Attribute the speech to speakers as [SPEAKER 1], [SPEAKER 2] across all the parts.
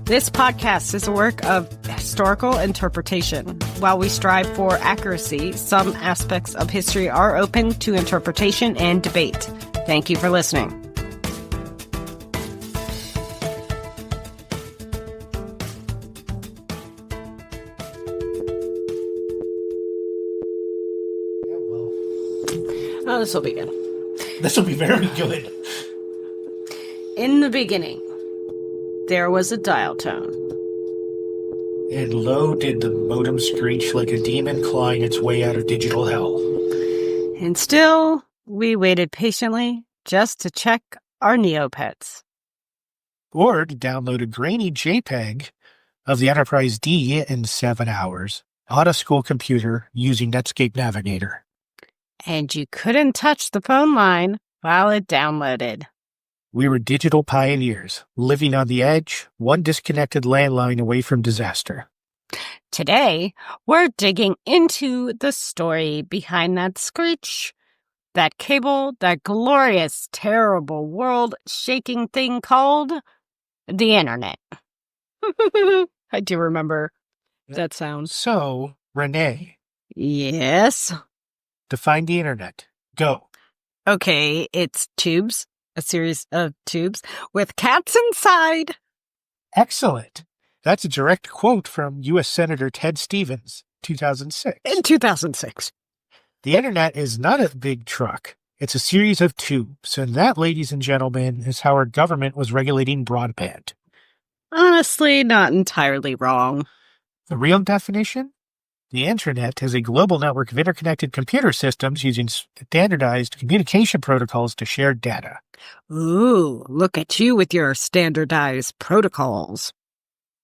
[SPEAKER 1] This podcast is a work of historical interpretation. While we strive for accuracy, some aspects of history are open to interpretation and debate. Thank you for listening. Oh, this will be good.
[SPEAKER 2] This will be very good.
[SPEAKER 1] In the beginning, there was a dial tone.
[SPEAKER 2] And lo did the modem screech like a demon clawing its way out of digital hell.
[SPEAKER 1] And still, we waited patiently just to check our Neopets.
[SPEAKER 2] Or to download a grainy JPEG of the Enterprise D in 7 hours on a school computer using Netscape Navigator.
[SPEAKER 1] And you couldn't touch the phone line while it downloaded.
[SPEAKER 2] We were digital pioneers, living on the edge, one disconnected landline away from disaster.
[SPEAKER 1] Today, we're digging into the story behind that screech, that cable, that glorious, terrible, world-shaking thing called the Internet. I do remember that sound.
[SPEAKER 2] So, Renee.
[SPEAKER 1] Yes?
[SPEAKER 2] Define the Internet. Go.
[SPEAKER 1] Okay, it's tubes. A series of tubes with cats inside.
[SPEAKER 2] Excellent. That's a direct quote from U.S. Senator Ted Stevens, 2006.
[SPEAKER 1] In 2006.
[SPEAKER 2] The Internet is not a big truck. It's a series of tubes, and that, ladies and gentlemen, is how our government was regulating broadband.
[SPEAKER 1] Honestly, not entirely wrong.
[SPEAKER 2] The real definition? The Internet is a global network of interconnected computer systems using standardized communication protocols to share data.
[SPEAKER 1] Ooh, look at you with your standardized protocols.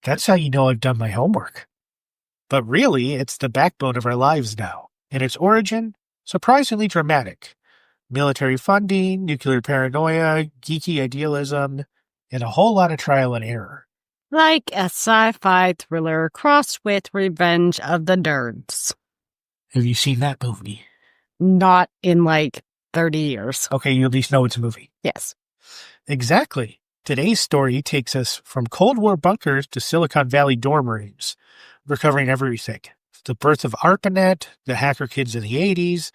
[SPEAKER 2] That's how you know I've done my homework. But really, it's the backbone of our lives now, and its origin, surprisingly dramatic. Military funding, nuclear paranoia, geeky idealism, and a whole lot of trial and error.
[SPEAKER 1] Like a sci-fi thriller crossed with Revenge of the Nerds.
[SPEAKER 2] Have you seen that movie?
[SPEAKER 1] Not in 30 years.
[SPEAKER 2] Okay, you at least know it's a movie.
[SPEAKER 1] Yes.
[SPEAKER 2] Exactly. Today's story takes us from Cold War bunkers to Silicon Valley dorm rooms. We're covering everything. The birth of ARPANET, the hacker kids of the 80s,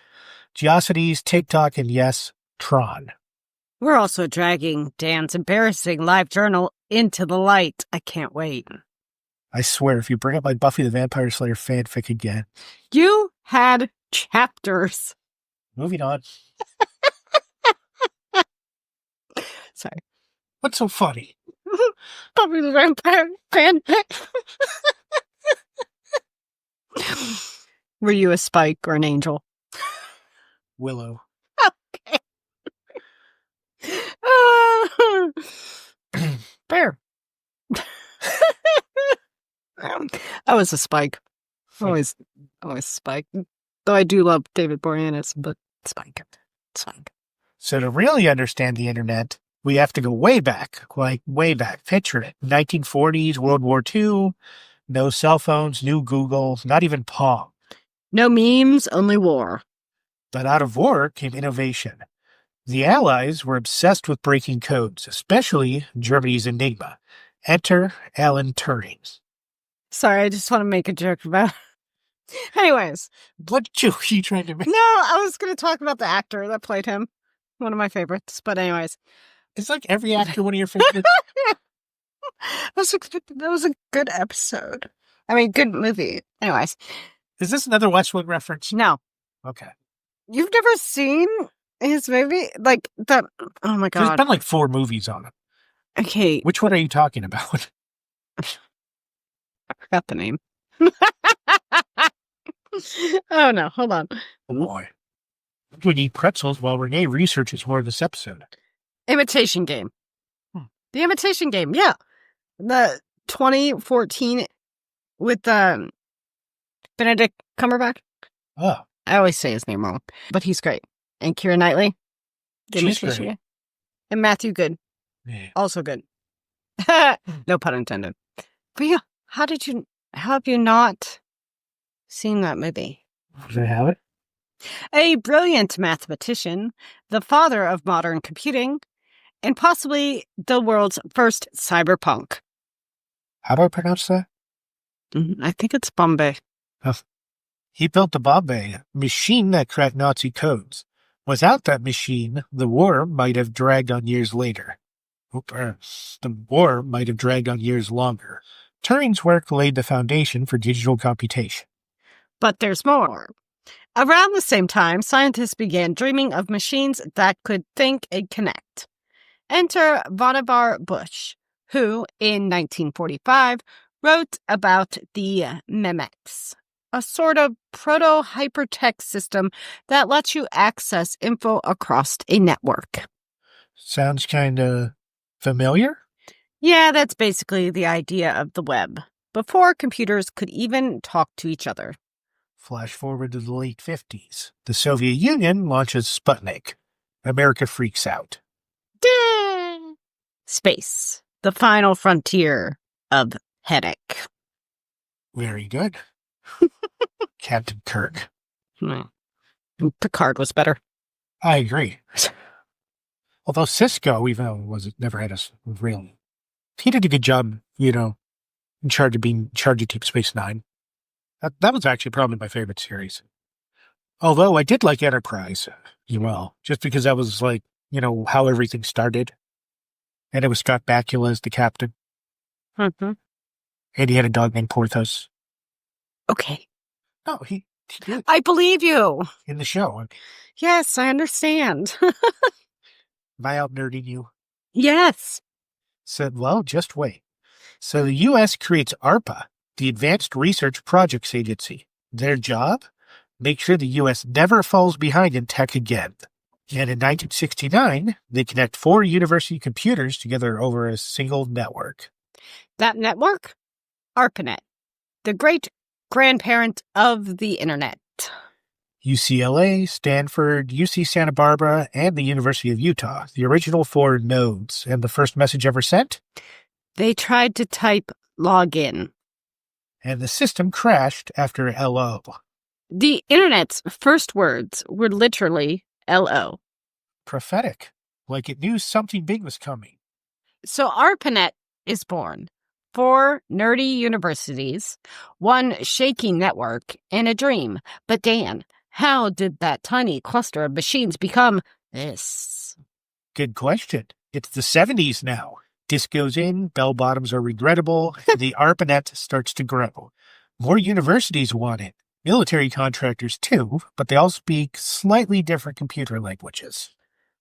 [SPEAKER 2] Geocities, TikTok, and yes, Tron.
[SPEAKER 1] We're also dragging Dan's embarrassing live journal into the light. I can't wait.
[SPEAKER 2] I swear, if you bring up my Buffy the Vampire Slayer fanfic again.
[SPEAKER 1] You had chapters.
[SPEAKER 2] Moving on.
[SPEAKER 1] Sorry.
[SPEAKER 2] What's so funny?
[SPEAKER 1] Buffy the Vampire fanfic. Were you a Spike or an Angel?
[SPEAKER 2] Willow.
[SPEAKER 1] Okay. Bear. I was a Spike. Always Spike. Though I do love David Boreanaz, but Spike.
[SPEAKER 2] So to really understand the Internet, we have to go way back, way back. Picture it. 1940s, World War II, no cell phones, new Google, not even Pong.
[SPEAKER 1] No memes, only war.
[SPEAKER 2] But out of war came innovation. The Allies were obsessed with breaking codes, especially Germany's Enigma. Enter Alan Turing.
[SPEAKER 1] Sorry, I just want to make a joke about it. Anyways.
[SPEAKER 2] What joke are you trying to make?
[SPEAKER 1] No, I was going to talk about the actor that played him. One of my favorites. But anyways.
[SPEAKER 2] It's like every actor one of your favorites.
[SPEAKER 1] That was a good episode. I mean, good movie. Anyways.
[SPEAKER 2] Is this another Westworld reference?
[SPEAKER 1] No.
[SPEAKER 2] Okay.
[SPEAKER 1] You've never seen his movie? Oh my God.
[SPEAKER 2] There's been 4 movies on it.
[SPEAKER 1] Okay.
[SPEAKER 2] Which one are you talking about?
[SPEAKER 1] I forgot the name. Oh no, hold on.
[SPEAKER 2] Oh boy. We eat pretzels while Renee researches more of this episode.
[SPEAKER 1] Imitation Game. The Imitation Game, yeah. The 2014 with Benedict Cumberbatch.
[SPEAKER 2] Oh.
[SPEAKER 1] I always say his name wrong, but he's great. And Keira Knightley. The
[SPEAKER 2] She's
[SPEAKER 1] Imitation
[SPEAKER 2] great.
[SPEAKER 1] Game. And Matthew Good.
[SPEAKER 2] Yeah.
[SPEAKER 1] Also good. No pun intended. But yeah, how have you not seen that movie?
[SPEAKER 2] Does it have it?
[SPEAKER 1] A brilliant mathematician, the father of modern computing, and possibly the world's first cyberpunk.
[SPEAKER 2] How do I pronounce that?
[SPEAKER 1] I think it's Bombay.
[SPEAKER 2] He built the Bombay, machine that cracked Nazi codes. Without that machine, the war might have dragged on years later. The war might have dragged on years longer. Turing's work laid the foundation for digital computation.
[SPEAKER 1] But there's more. Around the same time, scientists began dreaming of machines that could think and connect. Enter Vannevar Bush, who, in 1945, wrote about the Memex, a sort of proto-hypertext system that lets you access info across a network.
[SPEAKER 2] Sounds kind of familiar?
[SPEAKER 1] Yeah, that's basically the idea of the web, before computers could even talk to each other.
[SPEAKER 2] Flash forward to the late 50s. The Soviet Union launches Sputnik. America freaks out.
[SPEAKER 1] Space, the final frontier of headache.
[SPEAKER 2] Very good. Captain Kirk.
[SPEAKER 1] Picard was better.
[SPEAKER 2] I agree. Although Cisco, even though never had a real... He did a good job, in charge of Deep Space Nine. That was actually probably my favorite series. Although I did like Enterprise, just because that was how everything started. And it was Scott Bakula as the captain.
[SPEAKER 1] Mm-hmm.
[SPEAKER 2] And he had a dog named Porthos.
[SPEAKER 1] Okay.
[SPEAKER 2] No, he did.
[SPEAKER 1] I believe you.
[SPEAKER 2] In the show.
[SPEAKER 1] Yes, I understand.
[SPEAKER 2] Am I out nerding you?
[SPEAKER 1] Yes.
[SPEAKER 2] Said, well, just wait. So the U.S. creates ARPA, the Advanced Research Projects Agency. Their job? Make sure the U.S. never falls behind in tech again. And in 1969, they connect 4 university computers together over a single network.
[SPEAKER 1] That network? ARPANET, the great-grandparent of the Internet.
[SPEAKER 2] UCLA, Stanford, UC Santa Barbara, and the University of Utah, the original 4 nodes. And the first message ever sent?
[SPEAKER 1] They tried to type login.
[SPEAKER 2] And the system crashed after LO.
[SPEAKER 1] The Internet's first words were literally LO.
[SPEAKER 2] Prophetic, like it knew something big was coming.
[SPEAKER 1] So ARPANET is born. 4 nerdy universities, 1 shaky network, and a dream. But Dan, how did that tiny cluster of machines become this?
[SPEAKER 2] Good question. It's the 70s now. Disc goes in, bell-bottoms are regrettable, the ARPANET starts to grow. More universities want it. Military contractors too, but they all speak slightly different computer languages.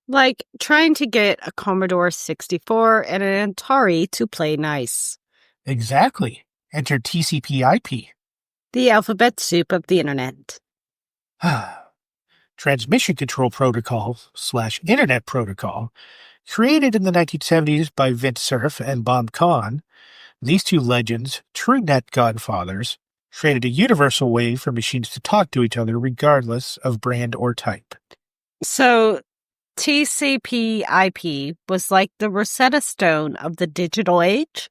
[SPEAKER 1] Like trying to get a Commodore 64 and an Atari to play nice.
[SPEAKER 2] Exactly. Enter TCP/IP.
[SPEAKER 1] The alphabet soup of the Internet.
[SPEAKER 2] Transmission Control Protocol / Internet Protocol, created in the 1970s by Vint Cerf and Bob Kahn. These 2 legends, true net godfathers, created a universal way for machines to talk to each other regardless of brand or type.
[SPEAKER 1] So TCP/IP was like the Rosetta Stone of the digital age?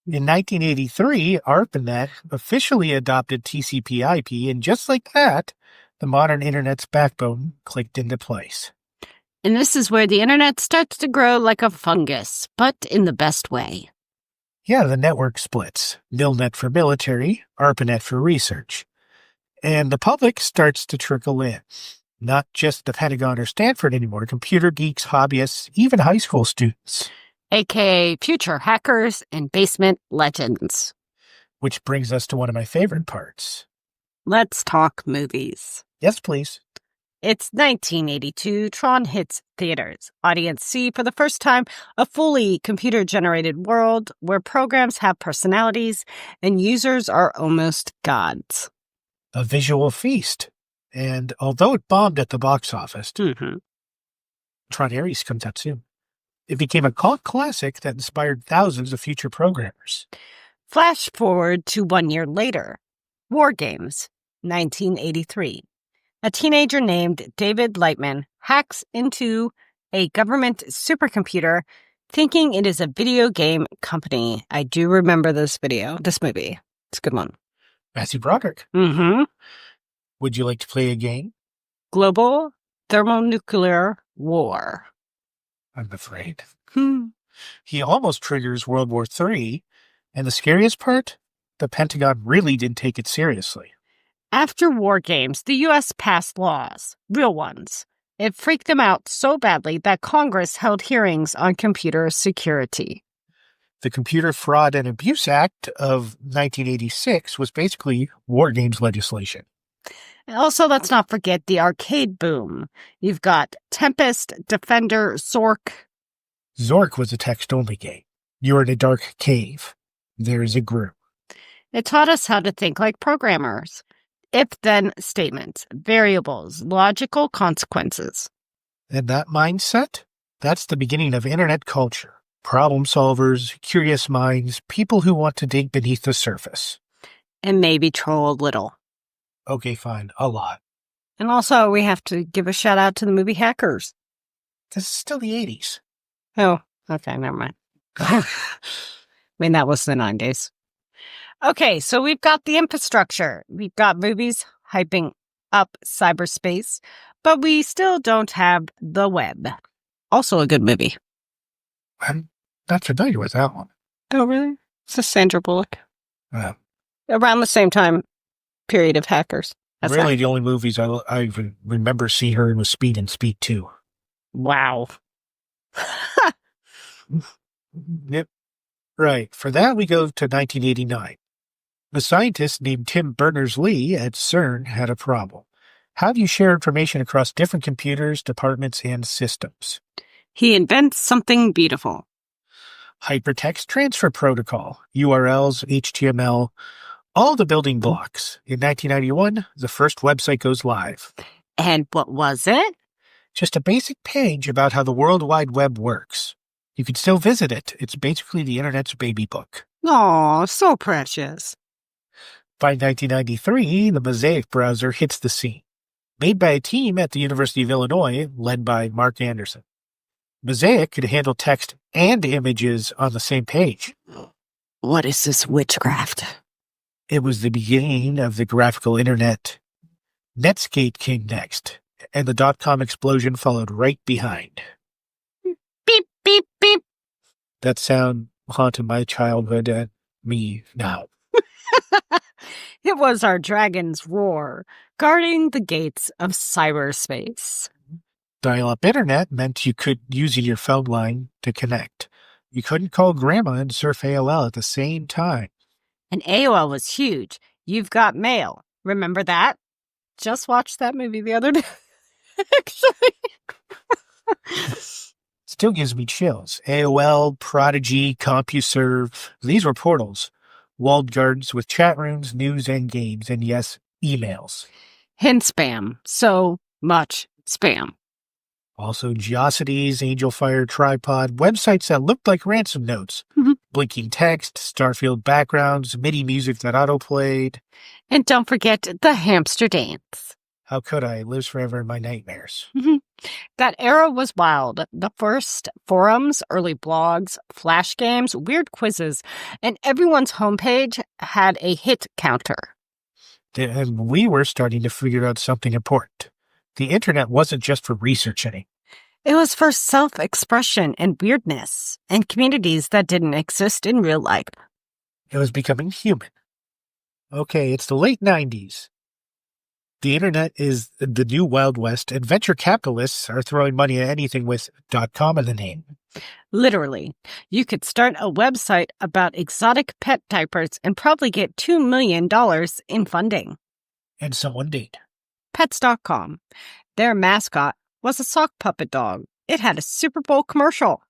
[SPEAKER 2] In 1983, ARPANET officially adopted TCP/IP, and just like that, the modern Internet's backbone clicked into place.
[SPEAKER 1] And this is where the Internet starts to grow like a fungus, but in the best way.
[SPEAKER 2] Yeah, the network splits. Milnet for military, ARPANET for research. And the public starts to trickle in. Not just the Pentagon or Stanford anymore, computer geeks, hobbyists, even high school students.
[SPEAKER 1] AKA future hackers and basement legends.
[SPEAKER 2] Which brings us to one of my favorite parts.
[SPEAKER 1] Let's talk movies.
[SPEAKER 2] Yes, please.
[SPEAKER 1] It's 1982. Tron hits theaters. Audience see for the first time a fully computer-generated world where programs have personalities and users are almost gods.
[SPEAKER 2] A visual feast. And although it bombed at the box office, Tron Ares comes out soon. It became a cult classic that inspired thousands of future programmers.
[SPEAKER 1] Flash forward to 1 year later. War Games, 1983. A teenager named David Lightman hacks into a government supercomputer thinking it is a video game company. I do remember this movie. It's a good one.
[SPEAKER 2] Matthew Broderick.
[SPEAKER 1] Mm-hmm.
[SPEAKER 2] Would you like to play a game?
[SPEAKER 1] Global thermonuclear war.
[SPEAKER 2] I'm afraid. He almost triggers World War III, And the scariest part? The Pentagon really didn't take it seriously.
[SPEAKER 1] After war games, the U.S. passed laws, real ones. It freaked them out so badly that Congress held hearings on computer security.
[SPEAKER 2] The Computer Fraud and Abuse Act of 1986 was basically war games legislation.
[SPEAKER 1] Also, let's not forget the arcade boom. You've got Tempest, Defender, Zork.
[SPEAKER 2] Zork was a text-only game. You were in a dark cave. There is a group.
[SPEAKER 1] It taught us how to think like programmers. If-then statements, variables, logical consequences.
[SPEAKER 2] And that mindset? That's the beginning of internet culture. Problem solvers, curious minds, people who want to dig beneath the surface.
[SPEAKER 1] And maybe troll a little.
[SPEAKER 2] Okay, fine. A lot.
[SPEAKER 1] And also, we have to give a shout out to the movie Hackers.
[SPEAKER 2] This is still the 80s.
[SPEAKER 1] Oh, okay, never mind. I mean, that was the 90s. Okay, so we've got the infrastructure. We've got movies hyping up cyberspace, but we still don't have the web. Also a good movie.
[SPEAKER 2] I'm not familiar with that one.
[SPEAKER 1] Oh, really? It's a Sandra Bullock.
[SPEAKER 2] Around
[SPEAKER 1] the same time period of Hackers.
[SPEAKER 2] Really, the only movies I remember seeing her in was Speed and Speed 2.
[SPEAKER 1] Wow.
[SPEAKER 2] Yep. Right. For that, we go to 1989. The scientist named Tim Berners-Lee at CERN had a problem. How do you share information across different computers, departments, and systems?
[SPEAKER 1] He invents something beautiful.
[SPEAKER 2] Hypertext Transfer Protocol, URLs, HTML, all the building blocks. In 1991, the first website goes live.
[SPEAKER 1] And what was it?
[SPEAKER 2] Just a basic page about how the World Wide Web works. You can still visit it. It's basically the internet's baby book.
[SPEAKER 1] Aw, so precious.
[SPEAKER 2] By 1993, the Mosaic browser hits the scene. Made by a team at the University of Illinois, led by Mark Anderson. Mosaic could handle text and images on the same page.
[SPEAKER 1] What is this witchcraft?
[SPEAKER 2] It was the beginning of the graphical internet. Netscape came next, and the dot-com explosion followed right behind.
[SPEAKER 1] Beep, beep, beep.
[SPEAKER 2] That sound haunted my childhood and me now.
[SPEAKER 1] It was our dragon's roar, guarding the gates of cyberspace.
[SPEAKER 2] Dial-up internet meant you could use your phone line to connect. You couldn't call grandma and surf AOL at the same time.
[SPEAKER 1] And AOL was huge. You've got mail. Remember that? Just watched that movie the other day. Actually.
[SPEAKER 2] Still gives me chills. AOL, Prodigy, CompuServe. These were portals. Walled gardens with chat rooms, news, and games. And yes, emails.
[SPEAKER 1] Hint spam. So much spam.
[SPEAKER 2] Also, Geocities, Angelfire, Tripod, websites that looked like ransom notes. Blinking text, Starfield backgrounds, MIDI music that autoplayed.
[SPEAKER 1] And don't forget the hamster dance.
[SPEAKER 2] How could I? It lives forever in my nightmares.
[SPEAKER 1] That era was wild. The first forums, early blogs, flash games, weird quizzes, and everyone's homepage had a hit counter.
[SPEAKER 2] And we were starting to figure out something important. The internet wasn't just for researching.
[SPEAKER 1] It was for self-expression and weirdness, and communities that didn't exist in real life.
[SPEAKER 2] It was becoming human. Okay, it's the late 90s. The internet is the new Wild West, and venture capitalists are throwing money at anything with .com in the name.
[SPEAKER 1] Literally. You could start a website about exotic pet diapers and probably get $2 million in funding.
[SPEAKER 2] And someone did.
[SPEAKER 1] Pets.com. Their mascot was a sock puppet dog. It had a Super Bowl commercial.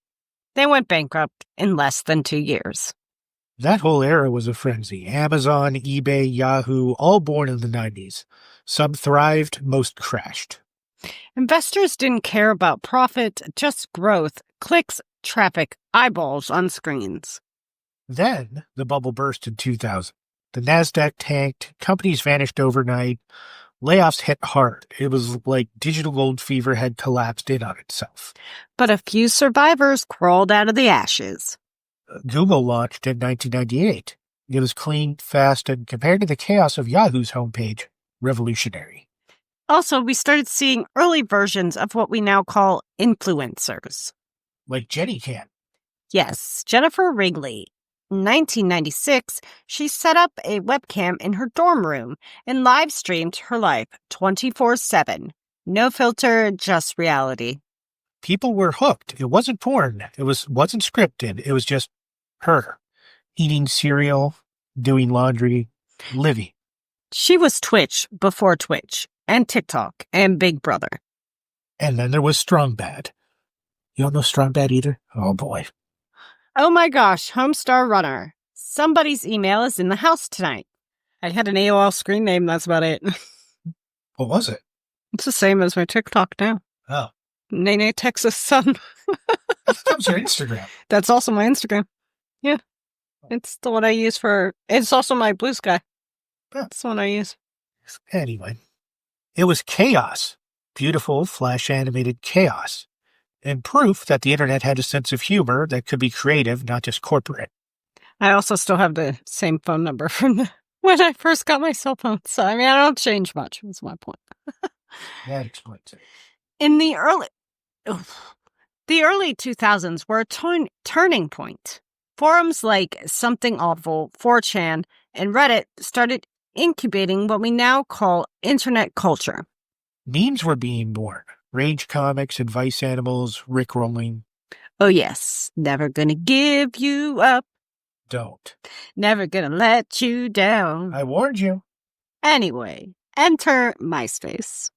[SPEAKER 1] They went bankrupt in less than 2 years.
[SPEAKER 2] That whole era was a frenzy. Amazon, eBay, Yahoo, all born in the 90s. Some thrived, most crashed.
[SPEAKER 1] Investors didn't care about profit, just growth, clicks, traffic, eyeballs on screens.
[SPEAKER 2] Then the bubble burst in 2000. The NASDAQ tanked, companies vanished overnight, layoffs hit hard. It was like digital gold fever had collapsed in on itself.
[SPEAKER 1] But a few survivors crawled out of the ashes.
[SPEAKER 2] Google launched in 1998. It was clean, fast, and compared to the chaos of Yahoo's homepage, revolutionary.
[SPEAKER 1] Also, we started seeing early versions of what we now call influencers.
[SPEAKER 2] Like Jenny can.
[SPEAKER 1] Yes, Jennifer Wrigley. In 1996, she set up a webcam in her dorm room and live streamed her life 24/7. No filter, just reality.
[SPEAKER 2] People were hooked. It wasn't porn. Wasn't scripted. It was just her eating cereal, doing laundry, living.
[SPEAKER 1] She was Twitch before Twitch, and TikTok, and Big Brother.
[SPEAKER 2] And then there was Strong Bad. You don't know Strong Bad either? Oh, boy.
[SPEAKER 1] Oh my gosh, Homestar Runner. Somebody's email is in the house tonight. I had an AOL screen name, that's about it.
[SPEAKER 2] What was it?
[SPEAKER 1] It's the same as my TikTok now.
[SPEAKER 2] Oh.
[SPEAKER 1] Nene, Texas Sun.
[SPEAKER 2] That was your Instagram.
[SPEAKER 1] That's also my Instagram. Yeah. It's the one I use it's also my Blue Sky. That's the one I use.
[SPEAKER 2] Anyway. It was chaos. Beautiful, flash-animated chaos. And proof that the internet had a sense of humor that could be creative, not just corporate.
[SPEAKER 1] I also still have the same phone number from when I first got my cell phone. So, I don't change much, that's my point.
[SPEAKER 2] That explains it.
[SPEAKER 1] In the early 2000s were a turning point. Forums like Something Awful, 4chan, and Reddit started incubating what we now call internet culture.
[SPEAKER 2] Memes were being born. Rage comics, advice animals, rickrolling.
[SPEAKER 1] Oh yes, never gonna give you up.
[SPEAKER 2] Don't.
[SPEAKER 1] Never gonna let you down.
[SPEAKER 2] I warned you.
[SPEAKER 1] Anyway, enter MySpace.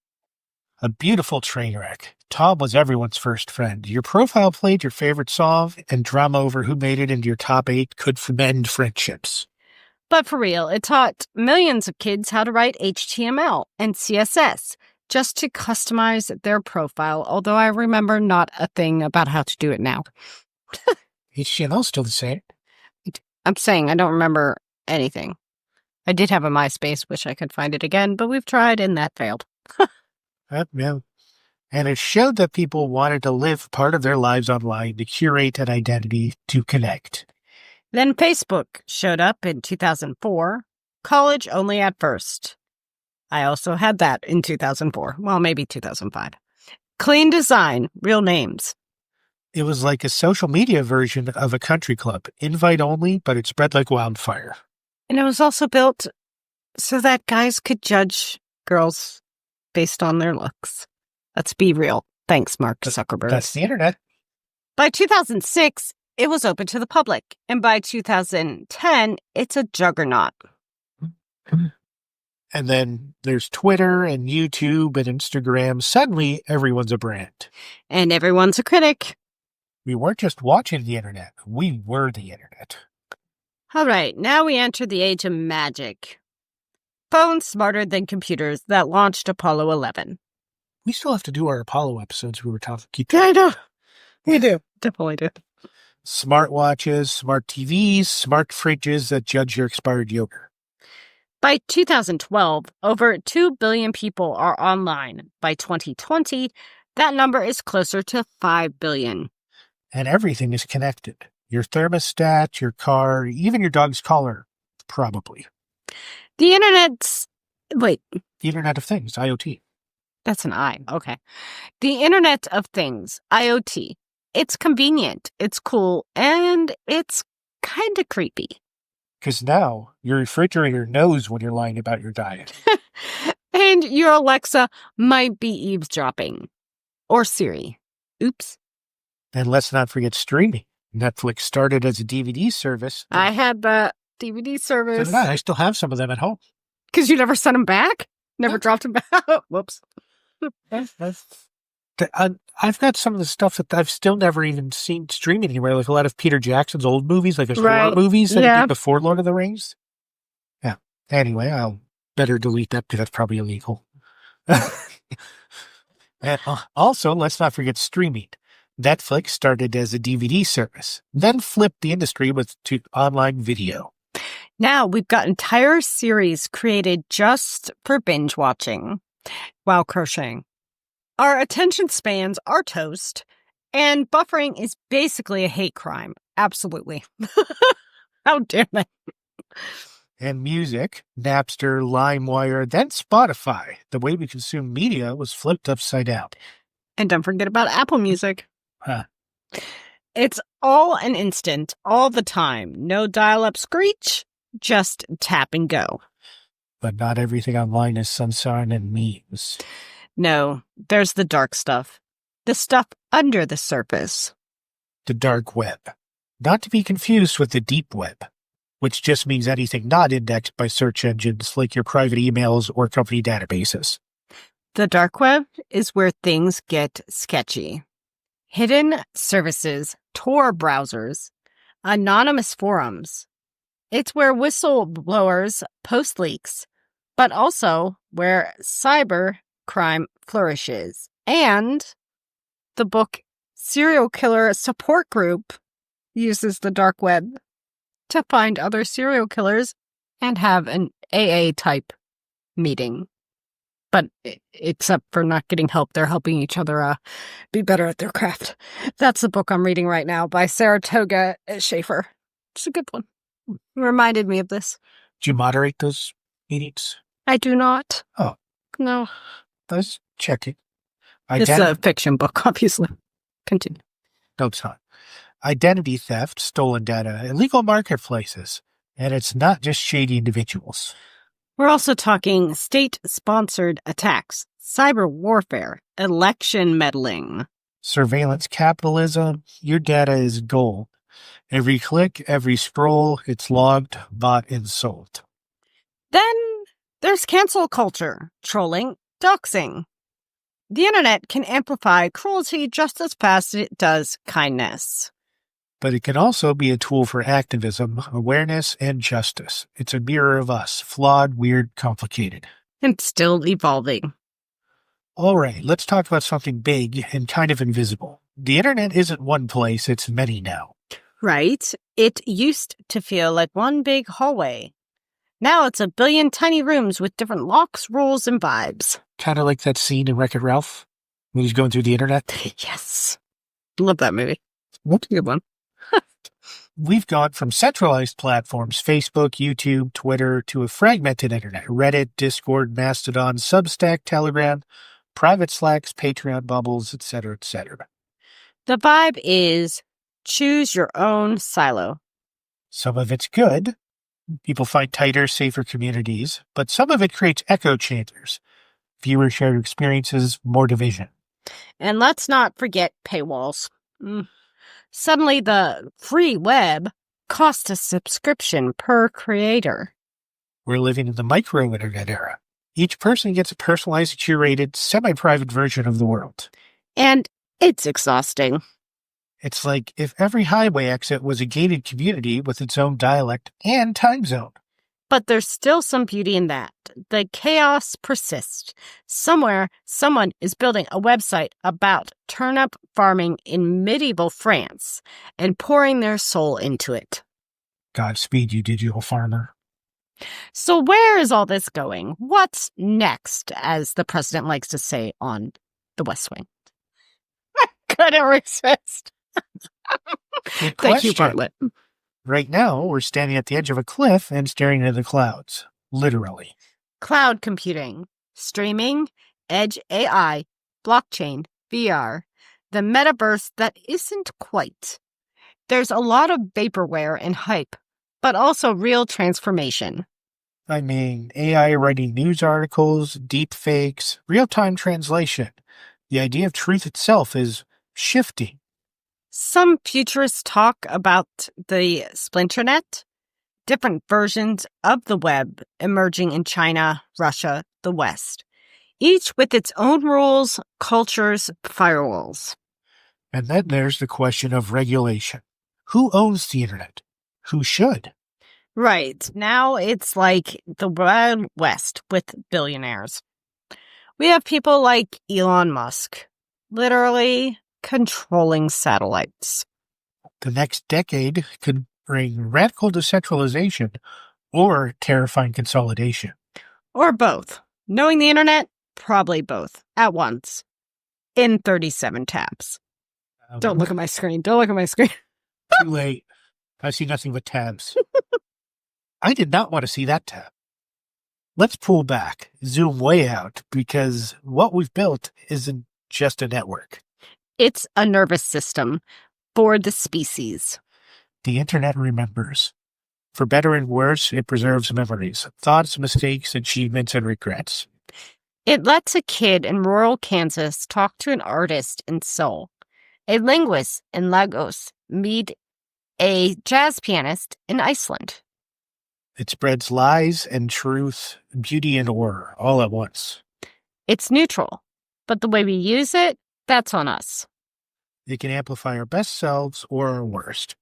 [SPEAKER 2] A beautiful train wreck. Tom was everyone's first friend. Your profile played your favorite song, and drama over who made it into your top 8 could mend friendships.
[SPEAKER 1] But for real, it taught millions of kids how to write HTML and CSS just to customize their profile, although I remember not a thing about how to do it now.
[SPEAKER 2] HTML's still the same.
[SPEAKER 1] I'm saying I don't remember anything. I did have a MySpace, wish I could find it again, but we've tried and that failed.
[SPEAKER 2] Yeah. And it showed that people wanted to live part of their lives online, to curate an identity, to connect.
[SPEAKER 1] Then Facebook showed up in 2004, college only at first. I also had that in 2004. Well, maybe 2005. Clean design, real names.
[SPEAKER 2] It was like a social media version of a country club. Invite only, but it spread like wildfire.
[SPEAKER 1] And it was also built so that guys could judge girls based on their looks. Let's be real. Thanks, Mark Zuckerberg.
[SPEAKER 2] That's the internet.
[SPEAKER 1] By 2006, it was open to the public. And by 2010, it's a juggernaut.
[SPEAKER 2] And then there's Twitter and YouTube and Instagram. Suddenly, everyone's a brand.
[SPEAKER 1] And everyone's a critic.
[SPEAKER 2] We weren't just watching the internet. We were the internet.
[SPEAKER 1] All right, now we enter the age of magic. Phones smarter than computers that launched Apollo 11.
[SPEAKER 2] We still have to do our Apollo episodes. We were talking.
[SPEAKER 1] I know. We do. Definitely do.
[SPEAKER 2] Smartwatches, smart TVs, smart fridges that judge your expired yogurt.
[SPEAKER 1] By 2012, over 2 billion people are online. By 2020, that number is closer to 5 billion.
[SPEAKER 2] And everything is connected. Your thermostat, your car, even your dog's collar, probably.
[SPEAKER 1] The internet's... Wait.
[SPEAKER 2] The Internet of Things, IoT.
[SPEAKER 1] That's an I. Okay. The Internet of Things, IoT. It's convenient, it's cool, and it's kind of creepy.
[SPEAKER 2] Because now your refrigerator knows when you're lying about your diet.
[SPEAKER 1] And your Alexa might be eavesdropping. Or Siri. Oops.
[SPEAKER 2] And let's not forget streaming. Netflix started as a DVD service.
[SPEAKER 1] I had the DVD service.
[SPEAKER 2] So did I. I still have some of them at home.
[SPEAKER 1] Because you never sent them back? Never dropped them back? Whoops.
[SPEAKER 2] I've got some of the stuff that I've still never even seen streaming anywhere, like a lot of Peter Jackson's old movies, like his horror movies that he did before Lord of the Rings. Yeah. Anyway, I'll better delete that because that's probably illegal. And also, let's not forget streaming. Netflix started as a DVD service, then flipped the industry to online video.
[SPEAKER 1] Now we've got entire series created just for binge watching while crocheting. Our attention spans are toast, and buffering is basically a hate crime. Absolutely. How dare they?
[SPEAKER 2] And music, Napster, LimeWire, then Spotify. The way we consume media was flipped upside down.
[SPEAKER 1] And don't forget about Apple Music.
[SPEAKER 2] Huh.
[SPEAKER 1] It's all an instant, all the time. No dial-up screech, just tap and go.
[SPEAKER 2] But not everything online is sunshine and memes.
[SPEAKER 1] No, there's the dark stuff. The stuff under the surface.
[SPEAKER 2] The dark web. Not to be confused with the deep web, which just means anything not indexed by search engines like your private emails or company databases.
[SPEAKER 1] The dark web is where things get sketchy. Hidden services, Tor browsers, anonymous forums. It's where whistleblowers post leaks, but also where cyber crime flourishes. And the book Serial Killer Support Group uses the dark web to find other serial killers and have an AA-type meeting. But except for not getting help, they're helping each other be better at their craft. That's the book I'm reading right now by Saratoga Schaefer. It's a good one. It reminded me of this.
[SPEAKER 2] Do you moderate those meetings?
[SPEAKER 1] I do not.
[SPEAKER 2] Oh.
[SPEAKER 1] No.
[SPEAKER 2] I was checking.
[SPEAKER 1] This is a fiction book, obviously. Continue.
[SPEAKER 2] No, it's not. Identity theft, stolen data, illegal marketplaces. And it's not just shady individuals.
[SPEAKER 1] We're also talking state-sponsored attacks, cyber warfare, election meddling.
[SPEAKER 2] Surveillance capitalism, your data is gold. Every click, every scroll, it's logged, bought, and sold.
[SPEAKER 1] Then there's cancel culture, trolling, doxing. The internet can amplify cruelty just as fast as it does kindness.
[SPEAKER 2] But it can also be a tool for activism, awareness, and justice. It's a mirror of us, flawed, weird, complicated.
[SPEAKER 1] And still evolving.
[SPEAKER 2] All right, let's talk about something big and kind of invisible. The internet isn't one place, it's many now.
[SPEAKER 1] Right? It used to feel like one big hallway. Now it's a billion tiny rooms with different locks, rules, and vibes.
[SPEAKER 2] Kind of like that scene in Wreck-It Ralph when he's going through the internet.
[SPEAKER 1] Yes. Love that movie.
[SPEAKER 2] What?
[SPEAKER 1] Good one.
[SPEAKER 2] We've gone from centralized platforms, Facebook, YouTube, Twitter, to a fragmented internet, Reddit, Discord, Mastodon, Substack, Telegram, private Slacks, Patreon bubbles, etc., etc.
[SPEAKER 1] The vibe is choose your own silo.
[SPEAKER 2] Some of it's good. People find tighter, safer communities, but some of it creates echo chambers. Fewer shared experiences, more division.
[SPEAKER 1] And let's not forget paywalls. Suddenly, the free web costs a subscription per creator.
[SPEAKER 2] We're living in the micro-internet era. Each person gets a personalized, curated, semi-private version of the world.
[SPEAKER 1] And it's exhausting.
[SPEAKER 2] It's like if every highway exit was a gated community with its own dialect and time zone.
[SPEAKER 1] But there's still some beauty in that. The chaos persists. Somewhere, someone is building a website about turnip farming in medieval France and pouring their soul into it.
[SPEAKER 2] Godspeed, you digital farmer.
[SPEAKER 1] So where is all this going? What's next, as the president likes to say on The West Wing? I couldn't resist. Thank you, Bartlett.
[SPEAKER 2] Right now, we're standing at the edge of a cliff and staring into the clouds. Literally.
[SPEAKER 1] Cloud computing, streaming, edge AI, blockchain, VR, the metaverse that isn't quite. There's a lot of vaporware and hype, but also real transformation.
[SPEAKER 2] I mean, AI writing news articles, deep fakes, real-time translation. The idea of truth itself is shifting.
[SPEAKER 1] Some futurists talk about the splinternet, different versions of the web emerging in China, Russia, the West, each with its own rules, cultures, firewalls.
[SPEAKER 2] And then there's the question of regulation. Who owns the internet? Who should?
[SPEAKER 1] Right. Now it's like the Wild West with billionaires. We have people like Elon Musk, literally controlling satellites.
[SPEAKER 2] The next decade could bring radical decentralization or terrifying consolidation.
[SPEAKER 1] Or both. Knowing the internet? Probably both. At once. In 37 tabs. Don't look at my screen. Don't look at my screen.
[SPEAKER 2] Too late. I see nothing but tabs. I did not want to see that tab. Let's pull back, zoom way out, because what we've built isn't just a network.
[SPEAKER 1] It's a nervous system, for the species.
[SPEAKER 2] The internet remembers. For better and worse, it preserves memories, thoughts, mistakes, achievements, and regrets.
[SPEAKER 1] It lets a kid in rural Kansas talk to an artist in Seoul, a linguist in Lagos meet a jazz pianist in Iceland.
[SPEAKER 2] It spreads lies and truth, beauty and horror, all at once.
[SPEAKER 1] It's neutral, but the way we use it, that's on us.
[SPEAKER 2] It can amplify our best selves or our worst.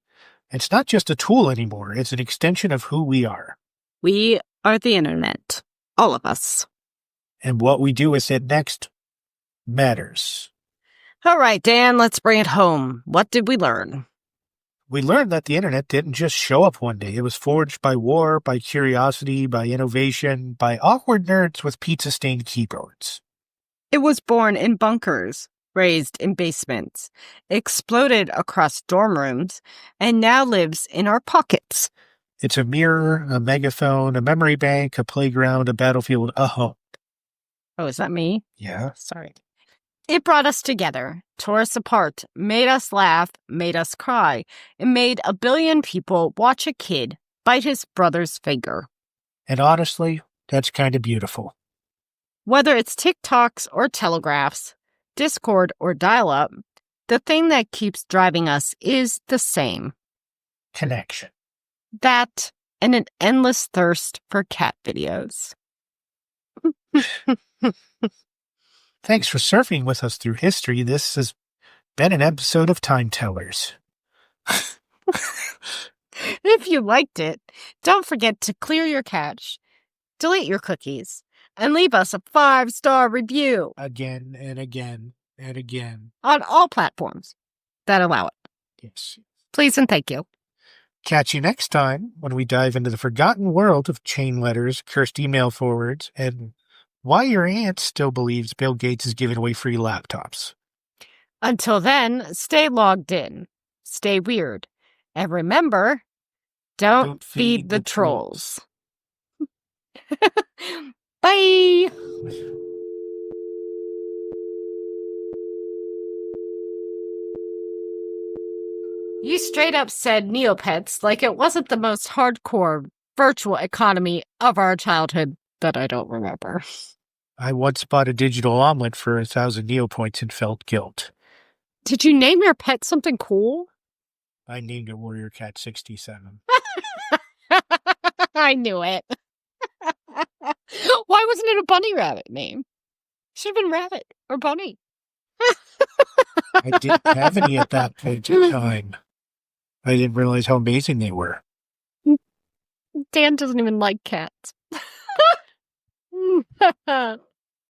[SPEAKER 2] It's not just a tool anymore, it's an extension of who we are.
[SPEAKER 1] We are the internet. All of us.
[SPEAKER 2] And what we do with it next matters.
[SPEAKER 1] All right, Dan, let's bring it home. What did we learn?
[SPEAKER 2] We learned that the internet didn't just show up one day. It was forged by war, by curiosity, by innovation, by awkward nerds with pizza-stained keyboards.
[SPEAKER 1] It was born in bunkers, raised in basements, exploded across dorm rooms, and now lives in our pockets.
[SPEAKER 2] It's a mirror, a megaphone, a memory bank, a playground, a battlefield, a home.
[SPEAKER 1] Oh, is that me?
[SPEAKER 2] Yeah.
[SPEAKER 1] Sorry. It brought us together, tore us apart, made us laugh, made us cry, and made a billion people watch a kid bite his brother's finger.
[SPEAKER 2] And honestly, that's kind of beautiful.
[SPEAKER 1] Whether it's TikToks or telegraphs, Discord or dial-up, the thing that keeps driving us is the same.
[SPEAKER 2] Connection.
[SPEAKER 1] That and an endless thirst for cat videos.
[SPEAKER 2] Thanks for surfing with us through history. This has been an episode of Time Tellers.
[SPEAKER 1] If you liked it, don't forget to clear your cache, delete your cookies, and leave us a 5-star review.
[SPEAKER 2] Again and again and again.
[SPEAKER 1] On all platforms that allow it.
[SPEAKER 2] Yes.
[SPEAKER 1] Please and thank you.
[SPEAKER 2] Catch you next time when we dive into the forgotten world of chain letters, cursed email forwards, and why your aunt still believes Bill Gates is giving away free laptops.
[SPEAKER 1] Until then, stay logged in, stay weird, and remember, don't feed the trolls. Bye! You straight up said Neopets like it wasn't the most hardcore virtual economy of our childhood that I don't remember.
[SPEAKER 2] I once bought a digital omelet for 1,000 Neopoints and felt guilt.
[SPEAKER 1] Did you name your pet something cool?
[SPEAKER 2] I named it Warrior Cat 67.
[SPEAKER 1] I knew it. Why wasn't it a bunny rabbit name? Should have been rabbit or bunny.
[SPEAKER 2] I didn't have any at that point in time. I didn't realize how amazing they were.
[SPEAKER 1] Dan doesn't even like cats.